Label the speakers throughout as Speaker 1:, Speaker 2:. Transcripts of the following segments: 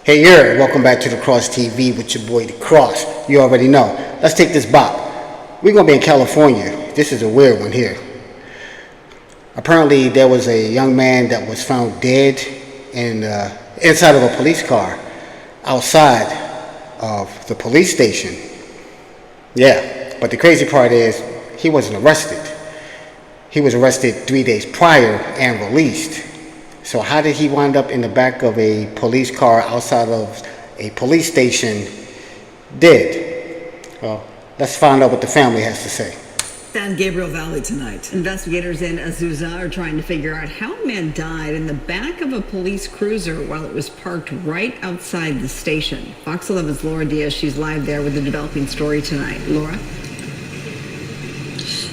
Speaker 1: Hey, Eric, welcome back to The Cross TV with your boy, The Cross. You already know. Let's take this bop. We're going to be in California. This is a weird one here. Apparently, there was a young man that was found dead inside of a police car outside of the police station. Yeah, but the crazy part is he wasn't arrested. He was arrested 3 days prior and released. So how did he wind up in the back of a police car outside of a police station dead? Well, let's find out what the family has to say.
Speaker 2: San Gabriel Valley tonight. Investigators in Azusa are trying to figure out how a man died in the back of a police cruiser while it was parked right outside the station. Fox 11's Laura Diaz, she's live there with the developing story tonight. Laura?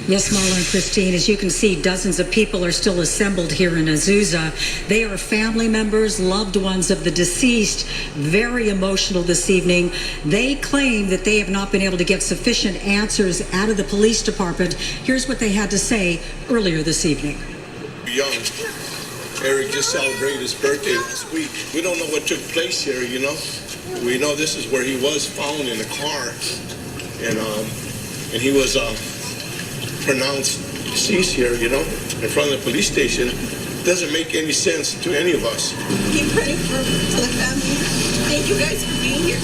Speaker 3: Yes, Marla and Christine, as you can see, dozens of people are still assembled here in Azusa. They are family members, loved ones of the deceased, very emotional this evening. They claim that they have not been able to get sufficient answers out of the police department. Here's what they had to say earlier this evening.
Speaker 4: Young. Eric just celebrated his birthday last week. We don't know what took place here, you know. We know this is where he was found in a car, and he was pronounced deceased here, you know, in front of the police station. Doesn't make any sense to any of us.
Speaker 5: Keep praying for the family. Thank you guys for being here.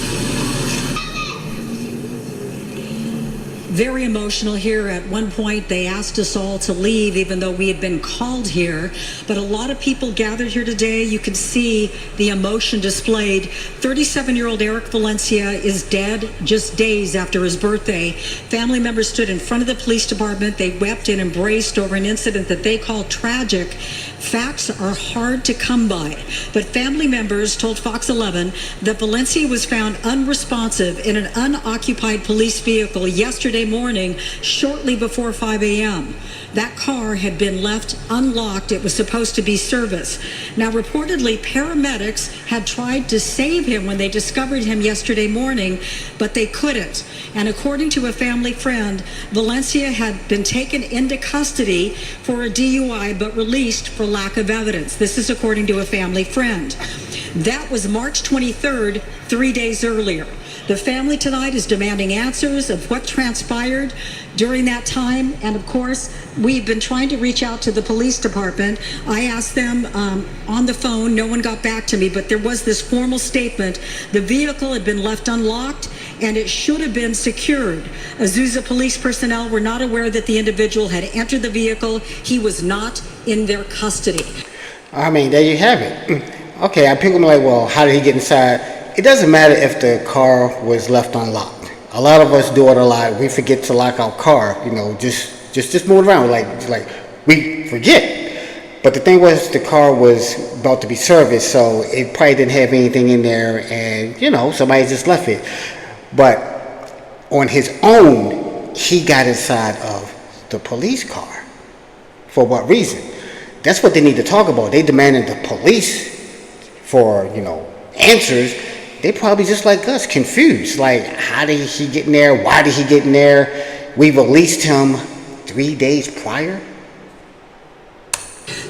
Speaker 3: Very emotional here. At one point, they asked us all to leave, even though we had been called here. But a lot of people gathered here today. You can see the emotion displayed. 37-year-old Eric Valencia is dead just days after his birthday. Family members stood in front of the police department. They wept and embraced over an incident that they call tragic. Facts are hard to come by, but family members told Fox 11 that Valencia was found unresponsive in an unoccupied police vehicle yesterday morning, shortly before 5 a.m. That car had been left unlocked. It was supposed to be serviced. Now, reportedly, paramedics had tried to save him when they discovered him yesterday morning, but they couldn't. And according to a family friend, Valencia had been taken into custody for a DUI, but released for lack of evidence. This is according to a family friend. That was March 23rd, 3 days earlier. The family tonight is demanding answers of what transpired during that time. And of course, we've been trying to reach out to the police department. I asked them on the phone. No one got back to me, but there was this formal statement. The vehicle had been left unlocked and it should have been secured. Azusa police personnel were not aware that the individual had entered the vehicle. He was not in their custody.
Speaker 1: I mean, there you have it. Okay, I pick him like, well, how did he get inside? It doesn't matter if the car was left unlocked. A lot of us do it a lot. We forget to lock our car, you know, just move around like we forget. But the thing was, the car was about to be serviced, so it probably didn't have anything in there, and you know, somebody just left it. But on his own, he got inside of the police car. For what reason? That's what they need to talk about. They demanded the police for, you know, answers. They probably just like us, confused. Like, how did he get in there? Why did he get in there? We released him 3 days prior.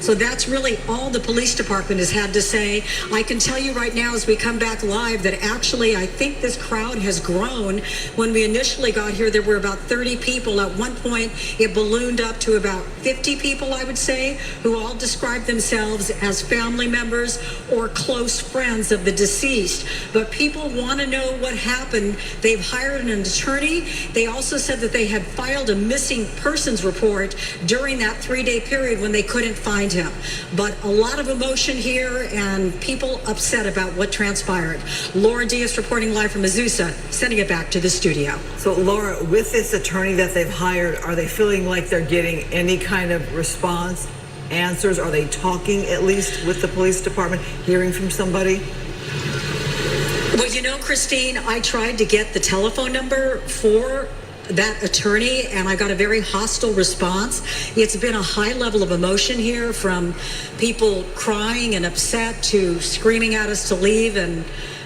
Speaker 3: So that's really all the police department has had to say. I can tell you right now as we come back live that actually I think this crowd has grown. When we initially got here, there were about 30 people. At one point, it ballooned up to about 50 people, I would say, who all described themselves as family members or close friends of the deceased. But people want to know what happened. They've hired an attorney. They also said that they had filed a missing persons report during that 3-day period when they couldn't find him. But a lot of emotion here and people upset about what transpired. Laura Diaz reporting live from Azusa, sending it back to the studio.
Speaker 2: So, Laura, with this attorney that they've hired, are they feeling like they're getting any kind of response, answers? Are they talking at least with the police department, hearing from somebody?
Speaker 3: Well, you know, Christine, I tried to get the telephone number for that attorney, and I got a very hostile response. It's been a high level of emotion here, from people crying and upset to screaming at us to leave and,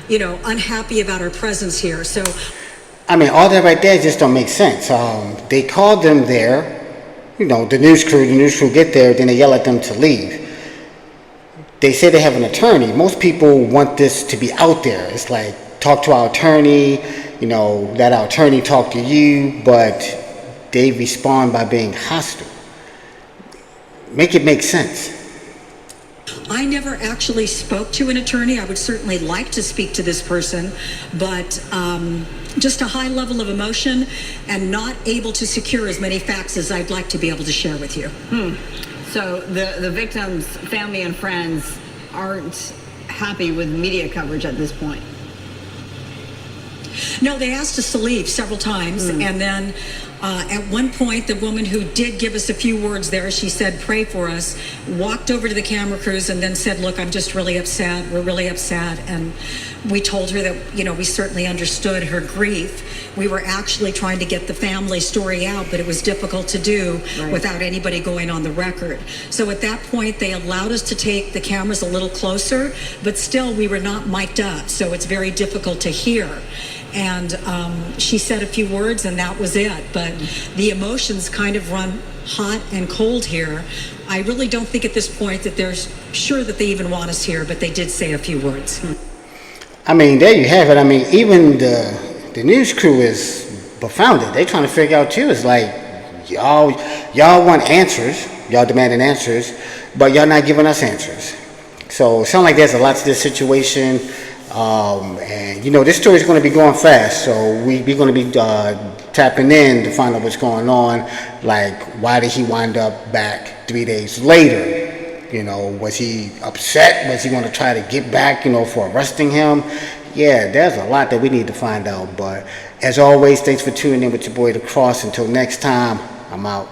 Speaker 3: you know, unhappy about our presence here. So,
Speaker 1: I mean, all that right there just don't make sense. They called them there, you know, the news crew get there, then they yell at them to leave. they say they have an attorney. Most people want this to be out there. It's like, talk to our attorney, let our attorney talk to you, but they respond by being hostile. Make it make sense.
Speaker 3: I never actually spoke to an attorney. I would certainly like to speak to this person, but just a high level of emotion and not able to secure as many facts as I'd like to be able to share with you.
Speaker 2: So the victims' family and friends aren't happy with media coverage at this point.
Speaker 3: No, they asked us to leave several times, and then at one point, the woman who did give us a few words there, she said, "Pray for us," walked over to the camera crews and then said, "Look, I'm just really upset. We're really upset." And we told her that, we certainly understood her grief. We were actually trying to get the family story out, but it was difficult to do without anybody going on the record. So at that point, they allowed us to take the cameras a little closer, but still we were not mic'd up, so it's very difficult to hear. And she said a few words and that was it. But the emotions kind of run hot and cold here. I really don't think at this point that they're sure that they even want us here, but they did say a few words.
Speaker 1: I mean, there you have it. I mean, even the news crew is befounded. They're trying to figure out too. It's like, y'all want answers. Y'all demanding answers, but y'all not giving us answers. So it sounds like there's a lot to this situation. And this story is going to be going fast, so we're going to be tapping in to find out what's going on. Like, why did he wind up back 3 days later? Was he upset? Was he going to try to get back, for arresting him? Yeah, there's a lot that we need to find out. But as always, thanks for tuning in with your boy The Cross. Until next time, I'm out.